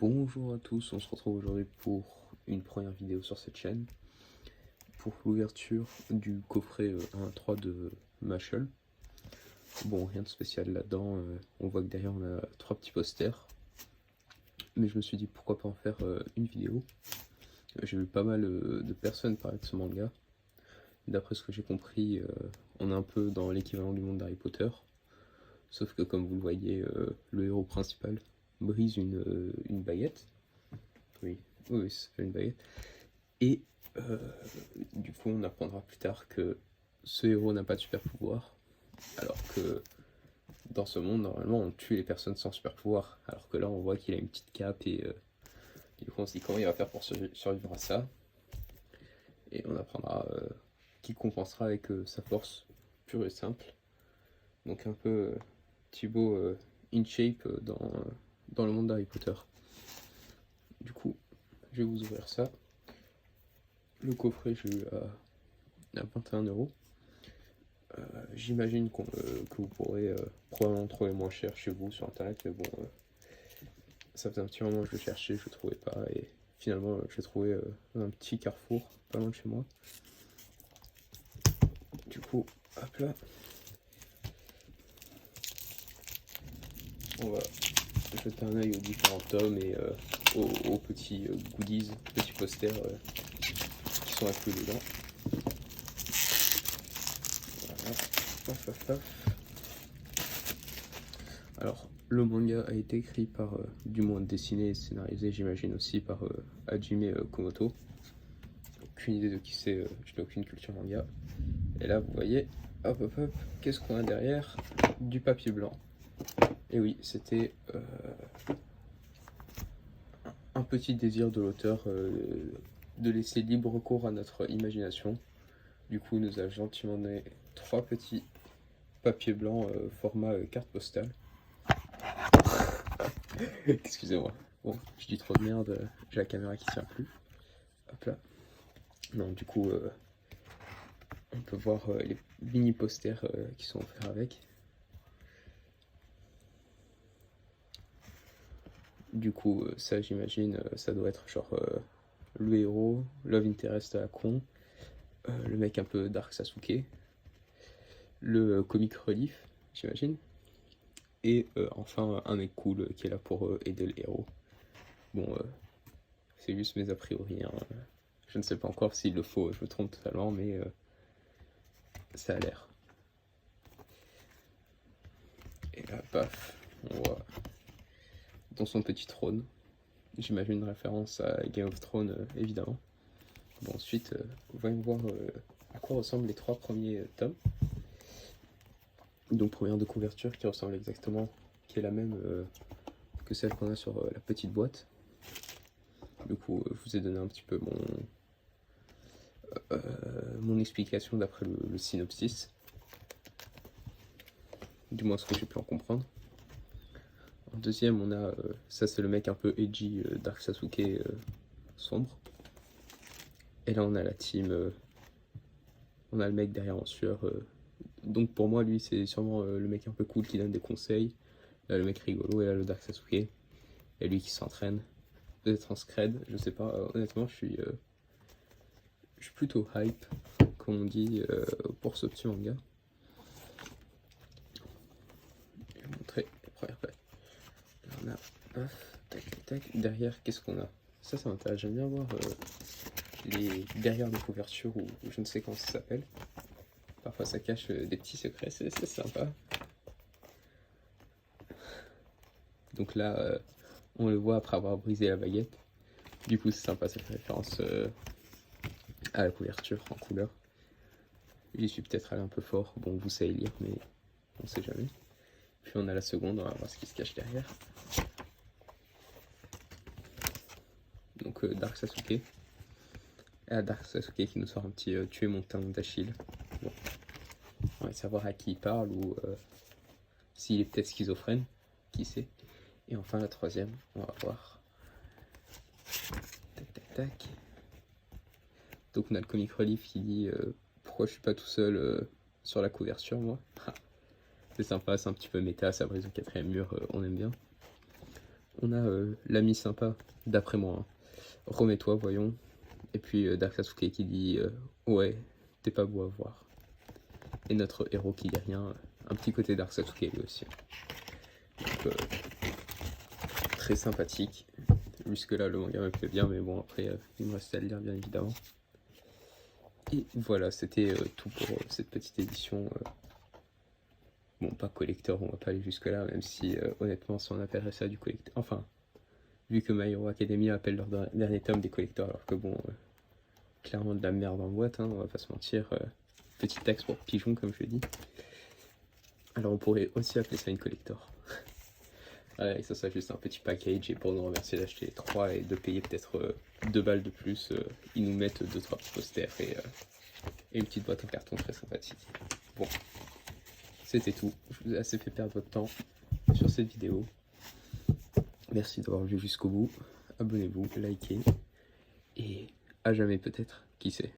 Bonjour à tous, on se retrouve aujourd'hui pour une première vidéo sur cette chaîne pour l'ouverture du coffret 1-3 de Mashal. Bon, rien de spécial là-dedans, on voit que derrière on a 3 petits posters, mais je me suis dit pourquoi pas en faire une vidéo. J'ai vu pas mal de personnes parler de ce manga. D'après ce que j'ai compris, on est un peu dans l'équivalent du monde d'Harry Potter, sauf que comme vous le voyez, le héros principal brise une baguette. Oui, oui, c'est une baguette. Et du coup, on apprendra plus tard que ce héros n'a pas de super pouvoir, alors que dans ce monde, normalement, on tue les personnes sans super pouvoir. Alors que là, on voit qu'il a une petite cape et du coup, on se dit comment il va faire pour survivre à ça. Et on apprendra qu'il compensera avec sa force pure et simple. Donc un peu Thibaut in shape dans le monde d'Harry Potter. Du coup, je vais vous ouvrir ça. Le coffret, je l'ai eu à 21 €. J'imagine que vous pourrez probablement trouver moins cher chez vous sur internet, mais bon, ça faisait un petit moment que je le cherchais, je le trouvais pas, et finalement je l'ai trouvé dans un petit carrefour, pas loin de chez moi. Du coup, hop là, on va jeter un œil aux différents tomes et aux petits goodies, petits posters qui sont inclus dedans. Voilà, paf paf paf. Alors, le manga a été écrit par, du moins dessiné et scénarisé, j'imagine aussi, par Hajime Komoto. Aucune idée de qui c'est, je n'ai aucune culture manga. Et là, vous voyez, hop hop hop, qu'est-ce qu'on a derrière? Du papier blanc. Et oui, c'était un petit désir de l'auteur de laisser libre cours à notre imagination. Du coup, il nous a gentiment donné 3 petits papiers blancs format carte postale. Excusez-moi. Bon, je dis trop de merde, j'ai la caméra qui tient plus. Hop là. Non, du coup, on peut voir les mini posters qui sont offerts avec. Du coup, ça, j'imagine, ça doit être genre le héros, Love Interest à la con, le mec un peu Dark Sasuke, le comic relief, j'imagine, et enfin un mec cool qui est là pour aider le héros. Bon, c'est juste mes a priori, hein. Je ne sais pas encore s'il le faut, je me trompe totalement, mais ça a l'air. Et là, paf, on voit dans son petit trône, j'imagine une référence à Game of Thrones, évidemment. Bon, ensuite, voyons voir à quoi ressemblent les 3 premiers tomes. Donc première de couverture qui ressemble exactement, qui est la même que celle qu'on a sur la petite boîte. Du coup, je vous ai donné un petit peu mon explication d'après le synopsis. Du moins ce que j'ai pu en comprendre. En deuxième, on a, ça c'est le mec un peu edgy, Dark Sasuke sombre. Et là on a la team, on a le mec derrière en sueur. Donc pour moi, lui c'est sûrement le mec un peu cool qui donne des conseils. Là le mec rigolo, et là le Dark Sasuke. Et lui qui s'entraîne. Peut-être en scred, je sais pas. Honnêtement, je suis plutôt hype, comme on dit, pour ce petit manga. Je vais vous montrer la première page. Là on a, paf, tac, tac, tac. Derrière, qu'est-ce qu'on a? Ça m'intéresse, j'aime bien voir les derrière de couverture ou je ne sais comment ça s'appelle. Parfois ça cache des petits secrets, c'est sympa. Donc là, on le voit après avoir brisé la baguette. Du coup, c'est sympa, ça fait référence à la couverture en couleur. J'y suis peut-être allé un peu fort. Bon, vous savez lire, mais on sait jamais. Puis on a la seconde, on va voir ce qui se cache derrière. Donc Dark Sasuke. Et Dark Sasuke qui nous sort un petit tuer mon talon d'Achille. Bon. On va savoir à qui il parle ou s'il est peut-être schizophrène, qui sait. Et enfin la troisième, on va voir. Tac tac tac. Donc on a le comic relief qui dit pourquoi je suis pas tout seul sur la couverture moi. C'est sympa, c'est un petit peu méta, ça brise le 4ème mur, on aime bien. on a l'ami sympa, d'après moi, hein. Remets-toi, voyons. Et puis Dark Sasuke qui dit ouais, t'es pas beau à voir. Et notre héros qui dit rien, un petit côté Dark Sasuke lui aussi. Donc, très sympathique. Jusque là le manga me plaît bien, mais bon après il me reste à le lire bien évidemment. Et voilà, c'était tout pour cette petite édition. Bon, pas collector, on va pas aller jusque là, même si honnêtement si on appellerait ça du collector, enfin vu que My Hero Academia appelle leur dernier tome des collectors, alors que bon, clairement de la merde en boîte, hein, on va pas se mentir, petit texte pour pigeon comme je dis. Alors on pourrait aussi appeler ça une collector. Et ça serait juste un petit package, et pour nous remercier d'acheter les 3 et de payer peut-être 2 balles de plus, ils nous mettent 2-3 petits posters et une petite boîte en carton très sympathique. Bon, c'était tout, je vous ai assez fait perdre votre temps sur cette vidéo. Merci d'avoir vu jusqu'au bout, abonnez-vous, likez, et à jamais peut-être, qui sait.